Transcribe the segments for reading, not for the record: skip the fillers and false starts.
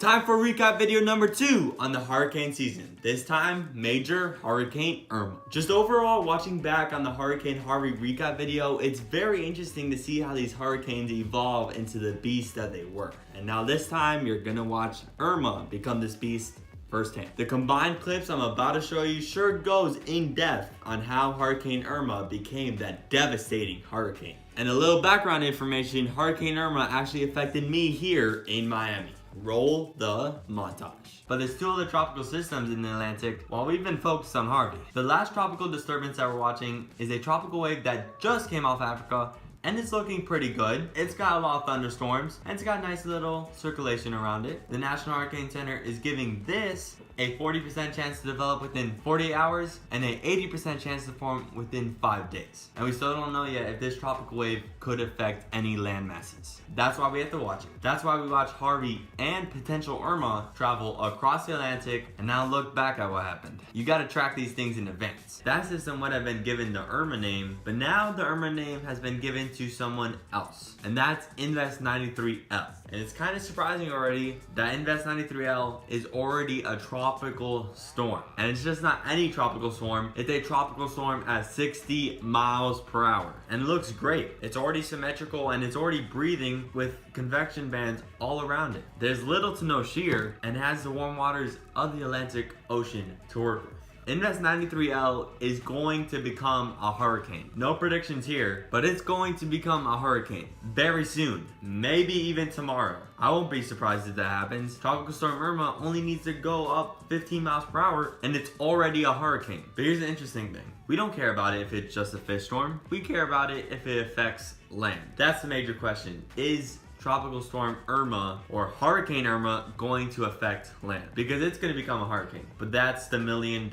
Time for recap video number 2 on the hurricane season. This time, Major Hurricane Irma. Just overall, watching back on the Hurricane Harvey recap video, it's very interesting to see how these hurricanes evolve into the beast that they were. And now this time, you're gonna watch Irma become this beast firsthand. The combined clips I'm about to show you sure goes in depth on how Hurricane Irma became that devastating hurricane. And a little background information, Hurricane Irma actually affected me here in Miami. Roll the montage. But there's two other tropical systems in the Atlantic while we've been focused on Harvey. The last tropical disturbance that we're watching is a tropical wave that just came off Africa and it's looking pretty good. It's got a lot of thunderstorms and it's got a nice little circulation around it. The National Hurricane Center is giving this a 40% chance to develop within 48 hours and a 80% chance to form within 5 days. And we still don't know yet if this tropical wave could affect any land masses. That's why we have to watch it. That's why we watch Harvey and potential Irma travel across the Atlantic and now look back at what happened. You gotta track these things in advance. That system would have been given the Irma name, but now the Irma name has been given to someone else, and that's Invest 93L. And it's kind of surprising already that Invest 93L is already a tropical storm. And it's just not any tropical storm, it's a tropical storm at 60 miles per hour. And it looks great. It's already symmetrical and it's already breathing with convection bands all around it. There's little to no shear and has the warm waters of the Atlantic Ocean to work with. Invest 93L is going to become a hurricane. No predictions here, but it's going to become a hurricane very soon, maybe even tomorrow. I won't be surprised if that happens. Tropical Storm Irma only needs to go up 15 miles per hour and it's already a hurricane. But here's the interesting thing. We don't care about it if it's just a fish storm. We care about it if it affects land. That's the major question. Is Tropical Storm Irma or Hurricane Irma going to affect land? Because it's going to become a hurricane. But that's the $1 million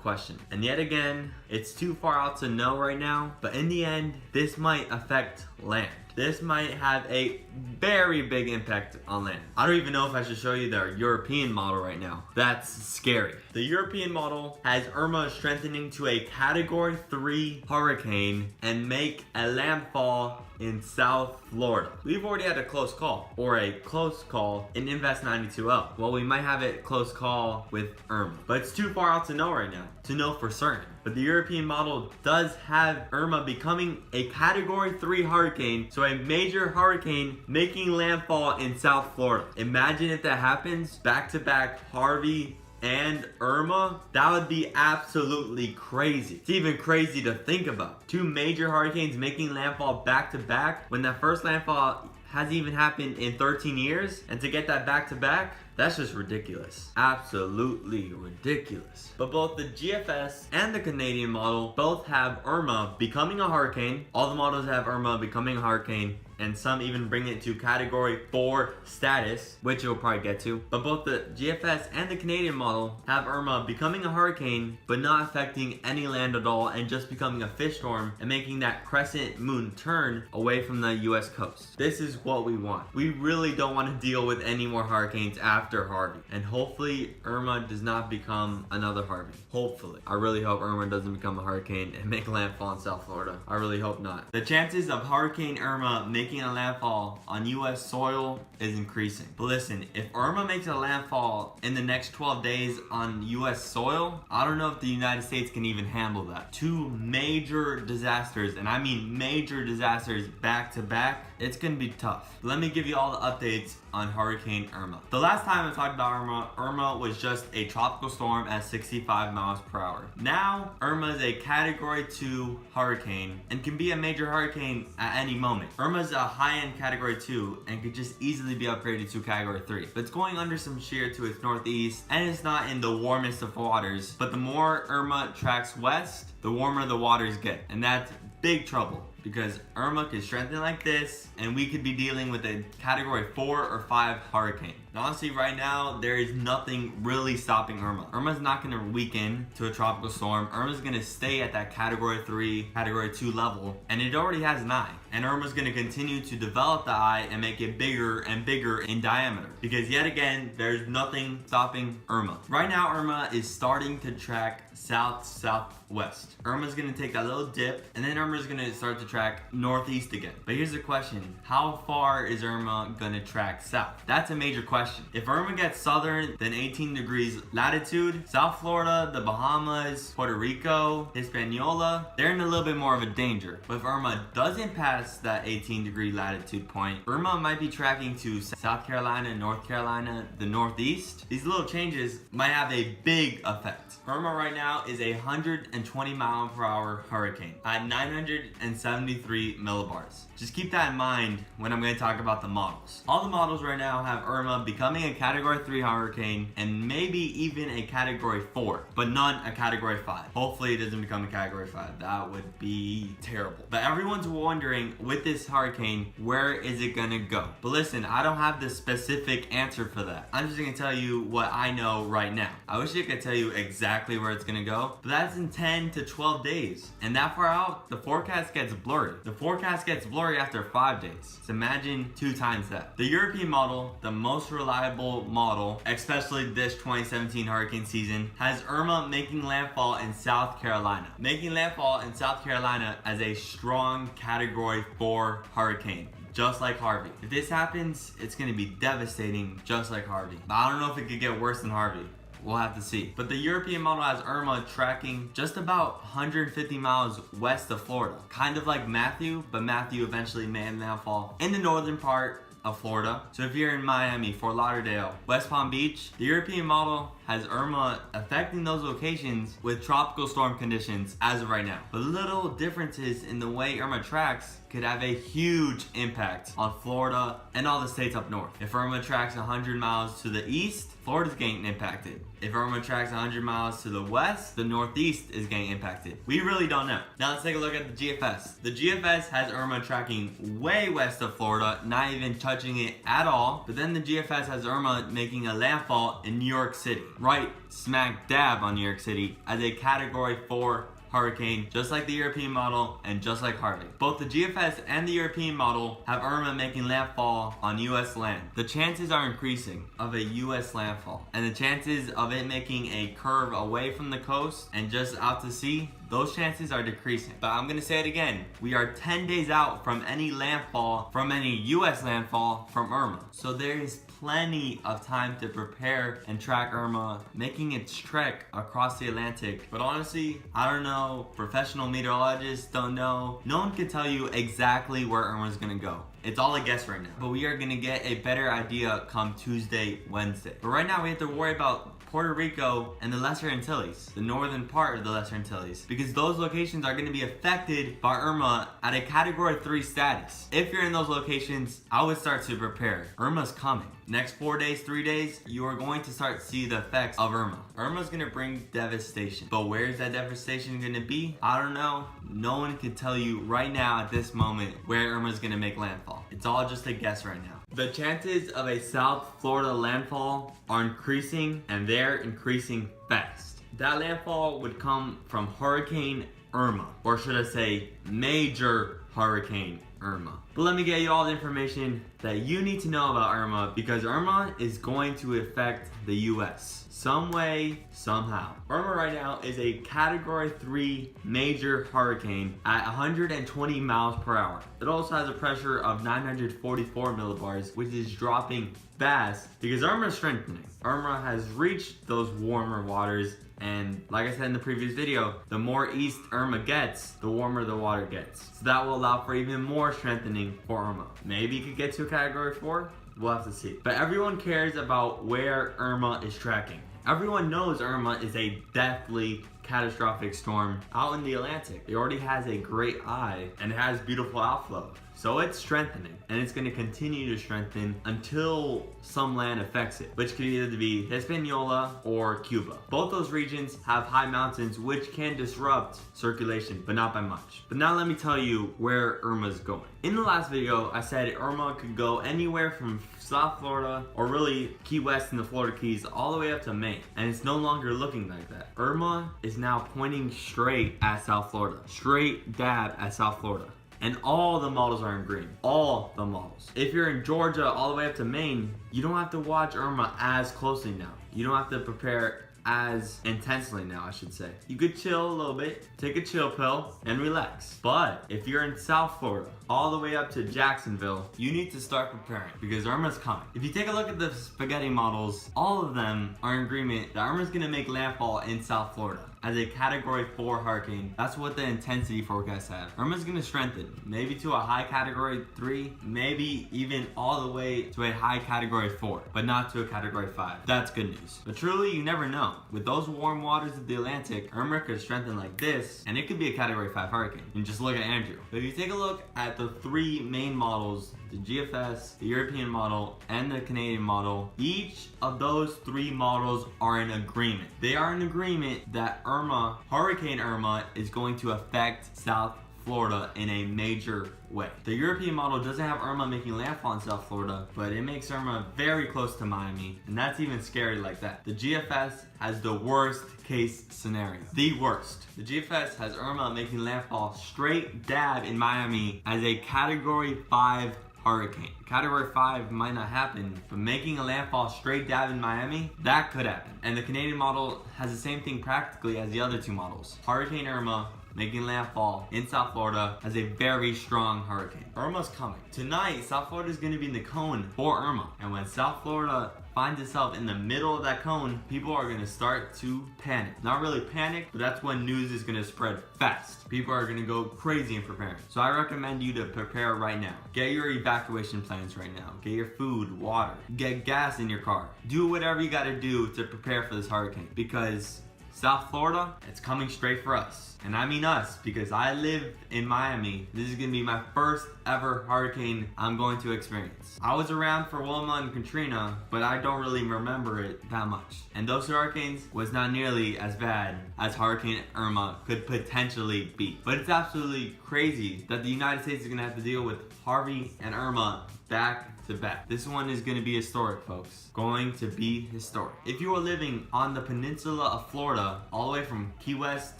question. And yet again, it's too far out to know right now. But in the end, this might affect land. This might have a very big impact on land. I don't even know if I should show you their European model right now. That's scary. The European model has Irma strengthening to a Category 3 hurricane and make a landfall in South Florida. We've already had a close call, or a close call in Invest 92L. Well, we might have a close call with Irma, but it's too far out to know right now, to know for certain. But the European model does have Irma becoming a Category 3 hurricane, so a major hurricane making landfall in South Florida. Imagine if that happens, back-to-back Harvey and Irma. That would be absolutely crazy. It's even crazy to think about. Two major hurricanes making landfall back to back when that first landfall hasn't even happened in 13 years. And to get that back to back, that's just ridiculous. Absolutely ridiculous. But both the GFS and the Canadian model both have Irma becoming a hurricane. All the models have Irma becoming a hurricane, and some even bring it to Category 4 status, which you'll probably get to. But both the GFS and the Canadian model have Irma becoming a hurricane, but not affecting any land at all, and just becoming a fish storm and making that crescent moon turn away from the US coast. This is what we want. We really don't want to deal with any more hurricanes after Harvey. And hopefully Irma does not become another Harvey. Hopefully. I really hope Irma doesn't become a hurricane and make landfall in South Florida. I really hope not. The chances of Hurricane Irma making a landfall on US soil is increasing. But listen, if Irma makes a landfall in the next 12 days on US soil, I don't know if the United States can even handle that. Two major disasters, and I mean major disasters back to back, it's gonna be tough. Let me give you all the updates on Hurricane Irma. The last time I talked about Irma was just a tropical storm at 65 miles per hour. Now, Irma is a Category 2 hurricane and can be a major hurricane at any moment. Irma is a high-end Category 2 and could just easily be upgraded to Category 3. But it's going under some shear to its northeast and it's not in the warmest of waters. But the more Irma tracks west, the warmer the waters get. And that's big trouble, because Irma could strengthen like this and we could be dealing with a Category 4 or 5 hurricane. And honestly, right now, there is nothing really stopping Irma. Irma's not gonna weaken to a tropical storm. Irma's gonna stay at that Category 3, Category 2 level, and it already has an eye. And Irma's gonna continue to develop the eye and make it bigger and bigger in diameter. Because yet again, there's nothing stopping Irma. Right now, Irma is starting to track south-southwest. Irma's gonna take that little dip, and then Irma's gonna start to track northeast again. But here's the question, how far is Irma gonna track south? That's a major question question. If Irma gets southern than 18 degrees latitude, South Florida, the Bahamas, Puerto Rico, Hispaniola, they're in a little bit more of a danger. But if Irma doesn't pass that 18-degree latitude point, Irma might be tracking to South Carolina, North Carolina, the Northeast. These little changes might have a big effect. Irma right now is a 120 mile per hour hurricane at 973 millibars. Just keep that in mind when I'm going to talk about the models. All the models right now have Irma becoming a Category 3 hurricane and maybe even a Category 4, but not a Category 5. Hopefully it doesn't become a Category 5. That would be terrible. But everyone's wondering, with this hurricane, where is it going to go? But listen, I don't have the specific answer for that. I'm just going to tell you what I know right now. I wish I could tell you exactly where it's going to go, but that's in 10 to 12 days. And that far out, the forecast gets blurry. The forecast gets blurry after 5 days. So imagine 2 times that. The European model, the most reliable model, especially this 2017 hurricane season, has Irma making landfall in South Carolina. Making landfall in South Carolina as a strong Category 4 hurricane, just like Harvey. If this happens, it's gonna be devastating, just like Harvey. But I don't know if it could get worse than Harvey. We'll have to see. But the European model has Irma tracking just about 150 miles west of Florida. Kind of like Matthew, but Matthew eventually made landfall in the northern part of Florida. So if you're in Miami, Fort Lauderdale, West Palm Beach, the European model has Irma affecting those locations with tropical storm conditions as of right now. But little differences in the way Irma tracks could have a huge impact on Florida and all the states up north. If Irma tracks 100 miles to the east, Florida's getting impacted. If Irma tracks 100 miles to the west, the northeast is getting impacted. We really don't know. Now let's take a look at the GFS. The GFS has Irma tracking way west of Florida, not even touching it at all. But then the GFS has Irma making a landfall in New York City, right smack dab on New York City, as a Category 4 hurricane, just like the European model and just like Harvey. Both the GFS and the European model have Irma making landfall on US land. The chances are increasing of a US landfall, and the chances of it making a curve away from the coast and just out to sea, those chances are decreasing. But I'm gonna say it again, we are 10 days out from any landfall, from any US landfall from Irma. So there is plenty of time to prepare and track Irma making its trek across the Atlantic. But honestly, I don't know, professional meteorologists don't know. No one can tell you exactly where Irma's gonna go. It's all a guess right now. But we are gonna get a better idea come Tuesday, Wednesday. But right now we have to worry about Puerto Rico and the Lesser Antilles, the northern part of the Lesser Antilles, because those locations are going to be affected by Irma at a Category 3 status. If you're in those locations, I would start to prepare. Irma's coming. Next 4 days, 3 days, you are going to start to see the effects of Irma. Irma's going to bring devastation. But where is that devastation going to be? I don't know. No one can tell you right now at this moment where Irma's going to make landfall. It's all just a guess right now. The chances of a South Florida landfall are increasing, and they're increasing fast. That landfall would come from Hurricane Irma, or should I say Major Hurricane Irma. But let me get you all the information that you need to know about Irma, because Irma is going to affect the US some way, somehow. Irma right now is a Category 3 major hurricane at 120 miles per hour. It also has a pressure of 944 millibars, which is dropping fast because Irma is strengthening. Irma has reached those warmer waters, and like I said in the previous video, the more east Irma gets, the warmer the water gets. So that will allow for even more strengthening for Irma. Maybe it could get to a Category 4. We'll have to see. But everyone cares about where Irma is tracking. Everyone knows Irma is a deathly catastrophic storm out in the Atlantic. It already has a great eye and it has beautiful outflow. So it's strengthening, and it's going to continue to strengthen until some land affects it, which could either be Hispaniola or Cuba. Both those regions have high mountains which can disrupt circulation, but not by much. But now let me tell you where Irma's going. In the last video, I said Irma could go anywhere from South Florida, or really Key West in the Florida Keys, all the way up to Maine. And it's no longer looking like that. Irma is now pointing straight at South Florida. Straight dab at South Florida. And all the models are in green. All the models. If you're in Georgia all the way up to Maine, you don't have to watch Irma as closely now. You don't have to prepare as intensely now, I should say. You could chill a little bit, take a chill pill, and relax. But if you're in South Florida, all the way up to Jacksonville, you need to start preparing because Irma's coming. If you take a look at the spaghetti models, all of them are in agreement that Irma's gonna make landfall in South Florida as a Category 4 hurricane. That's what the intensity forecasts have. Irma's gonna strengthen, maybe to a high Category 3, maybe even all the way to a high Category 4, but not to a Category 5. That's good news. But truly, you never know. With those warm waters of the Atlantic, Irma could strengthen like this, and it could be a Category 5 hurricane. And just look at Andrew. But if you take a look at the three main models, the GFS, the European model, and the Canadian model, each of those three models are in agreement. They are in agreement that Irma, Hurricane Irma, is going to affect South Florida in a major way. The European model doesn't have Irma making landfall in South Florida, but it makes Irma very close to Miami, and that's even scary like that. The GFS has the worst case scenario. The worst. The GFS has Irma making landfall straight dab in Miami as a Category 5 hurricane. Category 5 might not happen, but making a landfall straight dab in Miami, that could happen. And the Canadian model has the same thing practically as the other two models. Hurricane Irma making landfall in South Florida as a very strong hurricane. Irma's coming. Tonight, South Florida is going to be in the cone for Irma. And when South Florida finds itself in the middle of that cone, people are going to start to panic. Not really panic, but that's when news is going to spread fast. People are going to go crazy in preparing. So I recommend you to prepare right now. Get your evacuation plans right now. Get your food, water. Get gas in your car. Do whatever you got to do to prepare for this hurricane, because South Florida, it's coming straight for us. And I mean us, because I live in Miami. This is gonna be my first ever hurricane I'm going to experience. I was around for Wilma and Katrina, but I don't really remember it that much. And those hurricanes was not nearly as bad as Hurricane Irma could potentially be. But it's absolutely crazy that the United States is gonna have to deal with Harvey and Irma back to back. This one is going to be historic, folks. Going to be historic. If you are living on the peninsula of Florida, all the way from Key West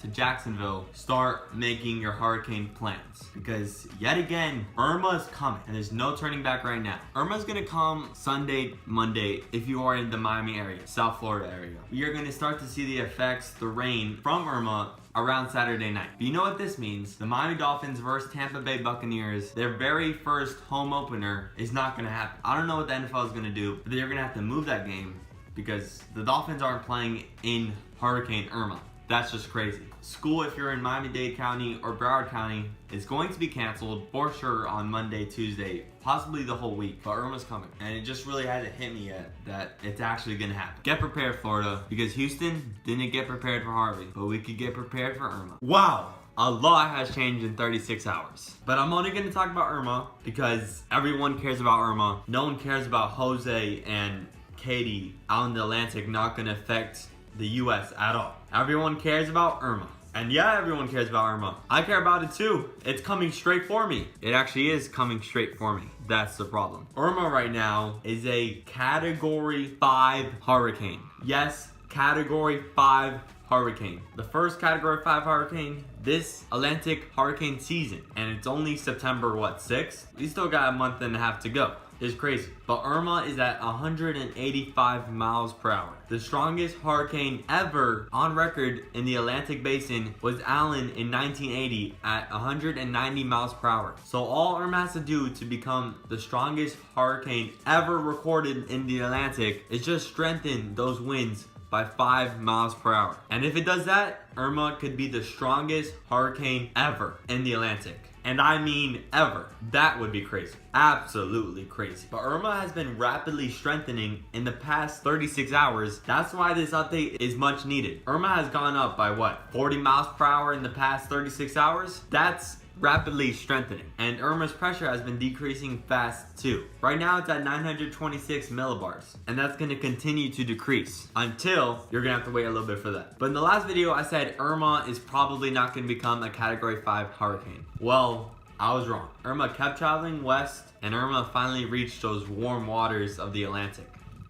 to Jacksonville, start making your hurricane plans. Because yet again, Irma's coming and there's no turning back right now. Irma's going to come Sunday, Monday, if you are in the Miami area, South Florida area. You're going to start to see the effects, the rain from Irma around Saturday night. But you know what this means? The Miami Dolphins versus Tampa Bay Buccaneers, their very first home opener is not going to happen. I don't know what the NFL is going to do, but they're going to have to move that game because the Dolphins aren't playing in Hurricane Irma. That's just crazy. School, if you're in Miami-Dade County or Broward County, is going to be canceled for sure on Monday, Tuesday, possibly the whole week. But Irma's coming, and it just really hasn't hit me yet that it's actually gonna happen. Get prepared, Florida, because Houston didn't get prepared for Harvey, but we could get prepared for Irma. Wow. A lot has changed in 36 hours. But I'm only going to talk about Irma because everyone cares about Irma. No one cares about Jose and Katie out in the Atlantic not going to affect the US at all. Everyone cares about Irma. And yeah, everyone cares about Irma. I care about it too. It's coming straight for me. It actually is coming straight for me. That's the problem. Irma right now is a Category 5 hurricane. Yes, Category 5 hurricane. The first Category 5 hurricane this Atlantic hurricane season. And it's only September, 6th? We still got a month and a half to go. It's crazy. But Irma is at 185 miles per hour. The strongest hurricane ever on record in the Atlantic Basin was Allen in 1980 at 190 miles per hour. So all Irma has to do to become the strongest hurricane ever recorded in the Atlantic is just strengthen those winds by 5 miles per hour. And if it does that, Irma could be the strongest hurricane ever in the Atlantic. And I mean ever. That would be crazy. Absolutely crazy. But Irma has been rapidly strengthening in the past 36 hours. That's why this update is much needed. Irma has gone up by what? 40 miles per hour in the past 36 hours? That's rapidly strengthening. And Irma's pressure has been decreasing fast too. Right now it's at 926 millibars. And that's going to continue to decrease until you're going to have to wait a little bit for that. But in the last video I said Irma is probably not going to become a Category 5 hurricane. Well, I was wrong. Irma kept traveling west and Irma finally reached those warm waters of the Atlantic.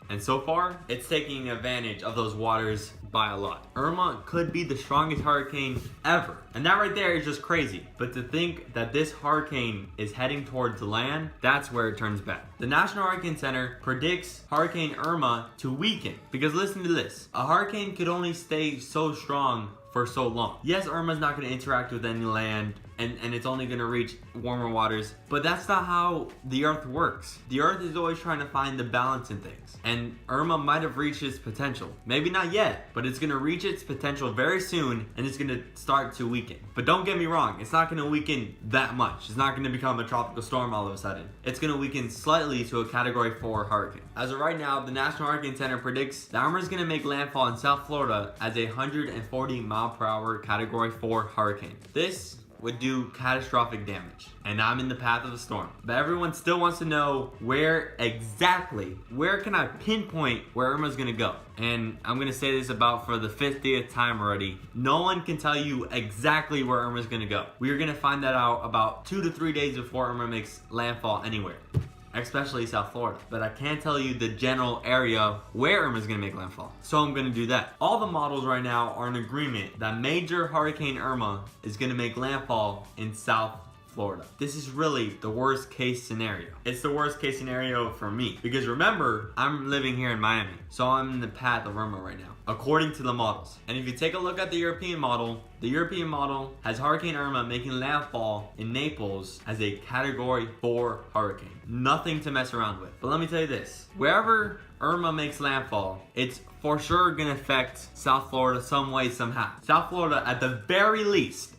And so far, it's taking advantage of those waters by a lot. Irma could be the strongest hurricane ever. And that right there is just crazy. But to think that this hurricane is heading towards land, that's where it turns bad. The National Hurricane Center predicts Hurricane Irma to weaken. Because listen to this, a hurricane could only stay so strong for so long. Yes, Irma's not going to interact with any land, and it's only going to reach warmer waters, but that's not how the earth works. The earth is always trying to find the balance in things, and Irma might have reached its potential. Maybe not yet, but it's going to reach its potential very soon, and it's going to start to weaken. But don't get me wrong, it's not going to weaken that much. It's not going to become a tropical storm all of a sudden. It's going to weaken slightly to a Category 4 hurricane. As of right now, the National Hurricane Center predicts that Irma is going to make landfall in South Florida as a 140-mile-per-hour Category 4 hurricane. This would do catastrophic damage, and I'm in the path of a storm. But everyone still wants to know where can I pinpoint where Irma's gonna go? And I'm gonna say this about for the 50th time already. No one can tell you exactly where Irma's gonna go. We are gonna find that out about 2 to 3 days before Irma makes landfall anywhere, especially South Florida. But I can't tell you the general area where Irma's gonna make landfall. So I'm gonna do that. All the models right now are in agreement that major Hurricane Irma is gonna make landfall in South Florida. This is really the worst case scenario. It's the worst case scenario for me. Because remember, I'm living here in Miami. So I'm in the path of Irma right now, according to the models. And if you take a look at the European model has Hurricane Irma making landfall in Naples as a Category 4 hurricane. Nothing to mess around with. But let me tell you this, wherever Irma makes landfall, it's for sure gonna affect South Florida some way, somehow. South Florida, at the very least,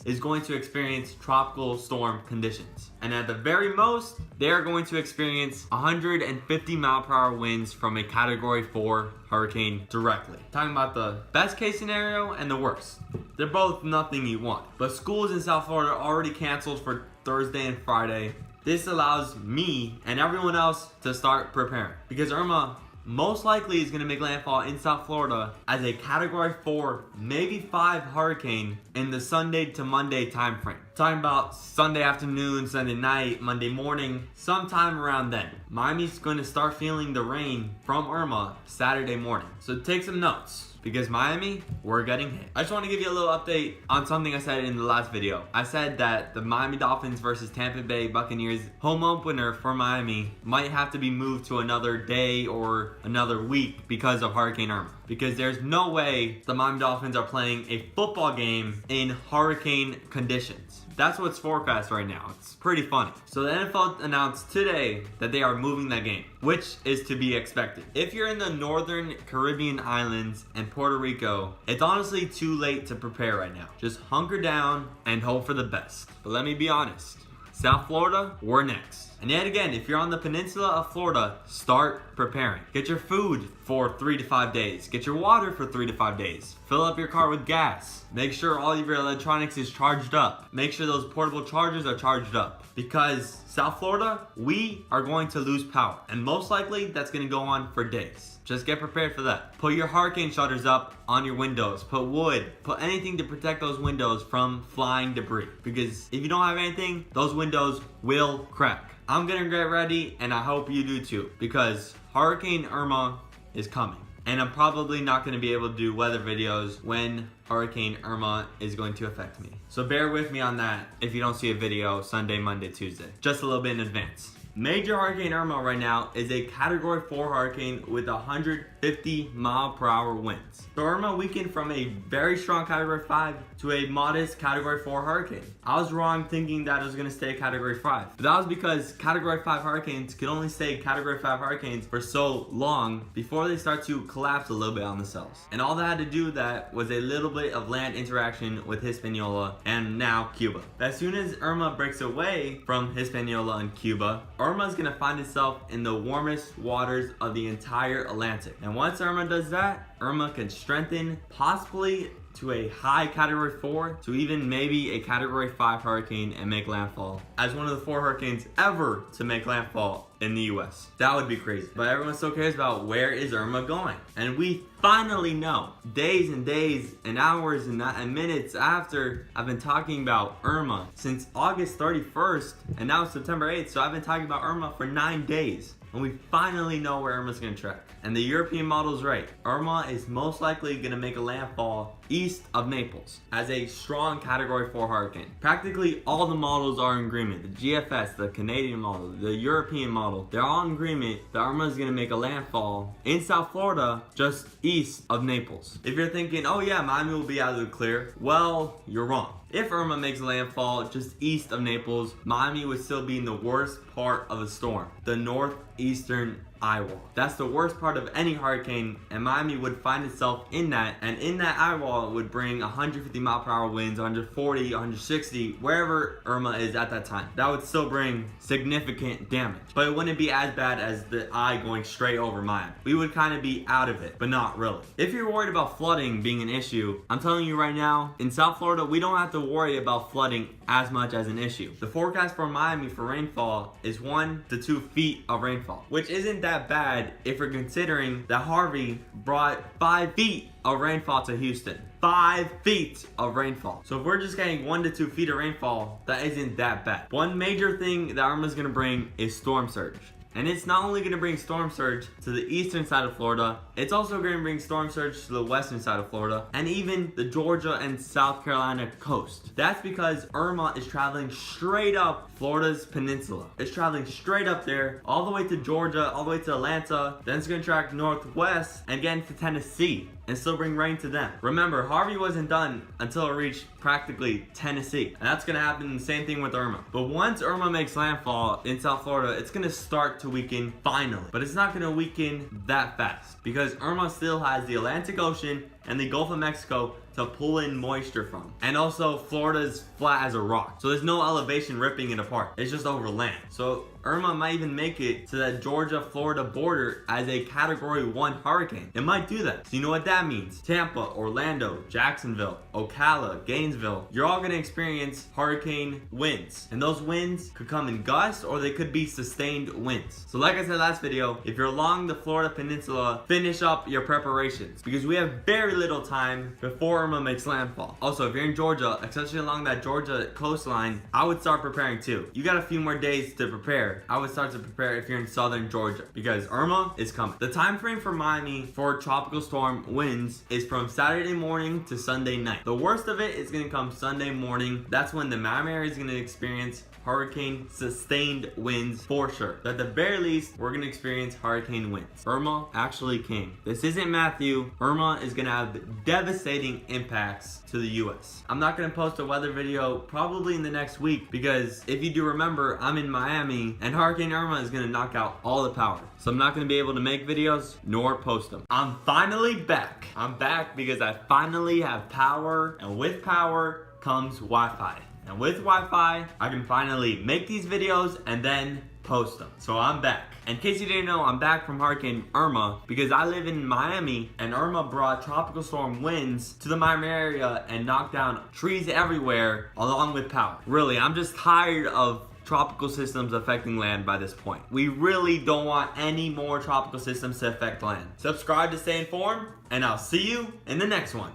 is going to experience tropical storm conditions. And at the very most, they are going to experience 150-mile-per-hour winds from a Category 4 hurricane directly. Talking about the best case scenario and the worst. They're both nothing you want. But schools in South Florida are already canceled for Thursday and Friday. This allows me and everyone else to start preparing, because Irma most likely is going to make landfall in South Florida as a Category 4, maybe 5 hurricane in the Sunday to Monday time frame. Talking about Sunday afternoon, Sunday night, Monday morning, sometime around then. Miami's going to start feeling the rain from Irma Saturday morning. So take some notes, because Miami, we're getting hit. I just want to give you a little update on something I said in the last video. I said that the Miami Dolphins versus Tampa Bay Buccaneers home opener for Miami might have to be moved to another day or another week because of Hurricane Irma. Because there's no way the Miami Dolphins are playing a football game in hurricane conditions. That's what's forecast right now. It's pretty funny. So the NFL announced today that they are moving that game, which is to be expected. If you're in the northern Caribbean islands and Puerto Rico, it's honestly too late to prepare right now. Just hunker down and hope for the best. But let me be honest, South Florida, we're next. And yet again, if you're on the peninsula of Florida, start preparing. Get your food for 3 to 5 days. Get your water for 3 to 5 days. Fill up your car with gas. Make sure all of your electronics is charged up. Make sure those portable chargers are charged up. Because South Florida, we are going to lose power. And most likely, that's going to go on for days. Just get prepared for that. Put your hurricane shutters up on your windows. Put wood. Put anything to protect those windows from flying debris. Because if you don't have anything, those windows will crack. I'm gonna get ready, and I hope you do too, because Hurricane Irma is coming. And I'm probably not gonna be able to do weather videos when Hurricane Irma is going to affect me. So bear with me on that if you don't see a video Sunday, Monday, Tuesday. Just a little bit in advance. Major Hurricane Irma right now is a Category 4 hurricane with 150-mile-per-hour winds. So Irma weakened from a very strong Category 5 to a modest Category 4 hurricane. I was wrong thinking that it was going to stay a Category 5. But that was because Category 5 hurricanes can only stay Category 5 hurricanes for so long before they start to collapse a little bit on themselves. And all that had to do with that was a little bit of land interaction with Hispaniola and now Cuba. As soon as Irma breaks away from Hispaniola and Cuba, Irma is going to find itself in the warmest waters of the entire Atlantic. And once Irma does that, Irma can strengthen possibly to a high Category 4 to even maybe a Category 5 hurricane and make landfall as one of the 4 hurricanes ever to make landfall in the US. That would be crazy. But everyone still cares about where is Irma going. And we finally know, days and days and hours and minutes after I've been talking about Irma since August 31st and now it's September 8th. So I've been talking about Irma for 9 days. and we finally know where Irma's gonna track. And the European model's right. Irma is most likely gonna make a landfall east of Naples as a strong Category 4 hurricane. Practically all the models are in agreement. The GFS, the Canadian model, the European model, they're all in agreement that Irma is gonna make a landfall in South Florida just east of Naples. If you're thinking, oh yeah, Miami will be out of the clear, well, you're wrong. If Irma makes a landfall just east of Naples, Miami would still be in the worst part of the storm, the northeastern eye wall. That's the worst part of any hurricane, and Miami would find itself in that, and in that eye wall it would bring 150 mile per hour winds, 140, 160, wherever Irma is at that time. That would still bring significant damage, but it wouldn't be as bad as the eye going straight over Miami. We would kind of be out of it, but not really. If you're worried about flooding being an issue, I'm telling you right now, in South Florida, we don't have to worry about flooding as much as an issue. The forecast for Miami for rainfall is 1 to 2 feet of rainfall, which isn't that bad if we're considering that Harvey brought 5 feet of rainfall to Houston. 5 feet of rainfall. So if we're just getting 1 to 2 feet of rainfall, that isn't that bad. One major thing that Irma's gonna bring is storm surge. And it's not only going to bring storm surge to the eastern side of Florida, it's also going to bring storm surge to the western side of Florida and even the Georgia and South Carolina coast. That's because Irma is traveling straight up Florida's peninsula. It's traveling straight up there, all the way to Georgia, all the way to Atlanta. Then it's going to track northwest and get into Tennessee and still bring rain to them. Remember, Harvey wasn't done until it reached practically Tennessee. And that's gonna happen the same thing with Irma. But once Irma makes landfall in South Florida, it's gonna start to weaken finally. But it's not gonna weaken that fast because Irma still has the Atlantic Ocean and the Gulf of Mexico to pull in moisture from. And also Florida's flat as a rock. So there's no elevation ripping it apart. It's just over land. So Irma might even make it to that Georgia-Florida border as a Category 1 hurricane. It might do that. So you know what that means? Tampa, Orlando, Jacksonville, Ocala, Gainesville, you're all gonna experience hurricane winds. And those winds could come in gusts or they could be sustained winds. So like I said last video, if you're along the Florida Peninsula, finish up your preparations because we have very little time before Irma makes landfall. Also, if you're in Georgia, especially along that Georgia coastline, I would start preparing too. You got a few more days to prepare. I would start to prepare if you're in southern Georgia because Irma is coming. The time frame for Miami for tropical storm winds is from Saturday morning to Sunday night. The worst of it is going to come Sunday morning. That's when the Miami area is going to experience hurricane sustained winds for sure. At the very least, we're gonna experience hurricane winds. Irma actually came. This isn't Matthew. Irma is gonna have devastating impacts to the US. I'm not gonna post a weather video probably in the next week because if you do remember, I'm in Miami and Hurricane Irma is gonna knock out all the power. So I'm not gonna be able to make videos nor post them. I'm finally back. I'm back because I finally have power, and with power comes Wi-Fi. And with Wi-Fi, I can finally make these videos and then post them. So I'm back. In case you didn't know, I'm back from Hurricane Irma because I live in Miami and Irma brought tropical storm winds to the Miami area and knocked down trees everywhere along with power. Really, I'm just tired of tropical systems affecting land by this point. We really don't want any more tropical systems to affect land. Subscribe to stay informed, and I'll see you in the next one.